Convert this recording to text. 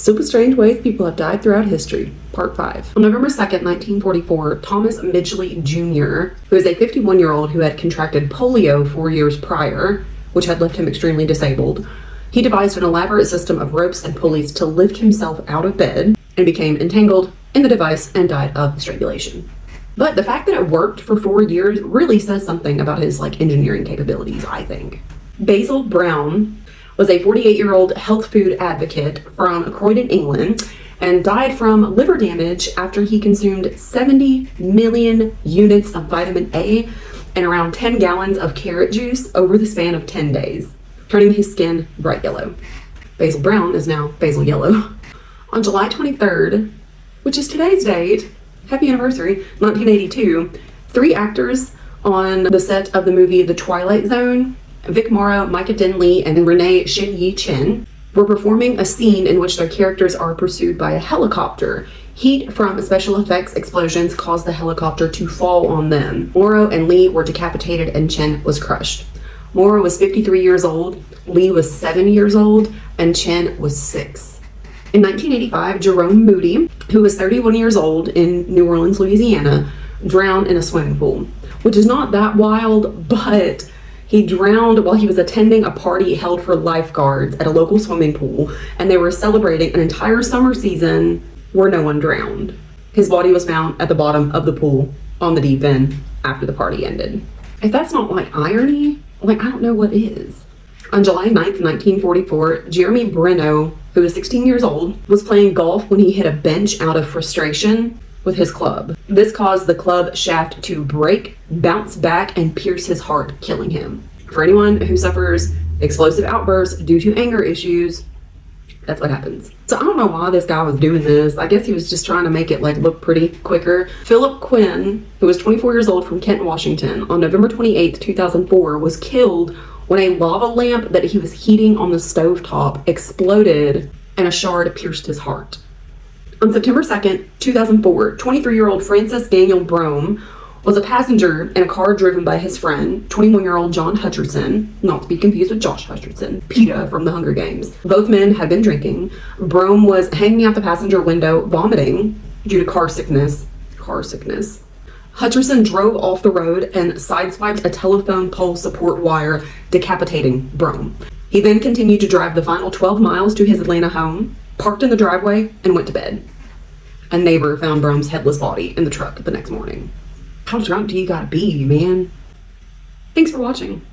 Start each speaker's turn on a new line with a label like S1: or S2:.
S1: Super strange ways people have died throughout history, part 5. On November 2nd, 1944, Thomas Midgley Jr., who is a 51-year-old who had contracted polio 4 years prior, which had left him extremely disabled, he devised an elaborate system of ropes and pulleys to lift himself out of bed and became entangled in the device and died of strangulation. But the fact that it worked for 4 years really says something about his engineering capabilities, I think. Basil Brown was a 48-year-old health food advocate from Croydon, England, and died from liver damage after he consumed 70 million units of vitamin A and around 10 gallons of carrot juice over the span of 10 days, turning his skin bright yellow. Basil Brown is now Basil Yellow. On July 23rd, which is today's date, happy anniversary, 1982, 3 actors on the set of the movie The Twilight Zone, Vic Morrow, Micah Denley, and Renee Shin-Yi Chen, were performing a scene in which their characters are pursued by a helicopter. Heat from special effects explosions caused the helicopter to fall on them. Morrow and Lee were decapitated and Chen was crushed. Morrow was 53 years old, Lee was 7 years old, and Chen was 6. In 1985, Jerome Moody, who was 31 years old in New Orleans, Louisiana, drowned in a swimming pool, which is not that wild, but he drowned while he was attending a party held for lifeguards at a local swimming pool, and they were celebrating an entire summer season where no one drowned. His body was found at the bottom of the pool on the deep end after the party ended. If that's not irony, I don't know what is. On July 9th, 1944, Jeremy Breno, who was 16 years old, was playing golf when he hit a bench out of frustration with his club. This caused the club shaft to break, bounce back, and pierce his heart, killing him. For anyone who suffers explosive outbursts due to anger issues, that's what happens. So I don't know why this guy was doing this. I guess he was just trying to make it look pretty quicker. Philip Quinn, who was 24 years old from Kent, Washington, on November 28th, 2004, was killed when a lava lamp that he was heating on the stovetop exploded and a shard pierced his heart. On September 2nd, 2004, 23-year-old Francis Daniel Brome was a passenger in a car driven by his friend, 21-year-old John Hutcherson, not to be confused with Josh Hutcherson, PETA from the Hunger Games. Both men had been drinking. Brome was hanging out the passenger window, vomiting due to car sickness. Hutcherson drove off the road and sideswiped a telephone pole support wire, decapitating Brome. He then continued to drive the final 12 miles to his Atlanta home, parked in the driveway, and went to bed. A neighbor found Brome's headless body in the truck the next morning. How drunk do you gotta be, man? Thanks for watching.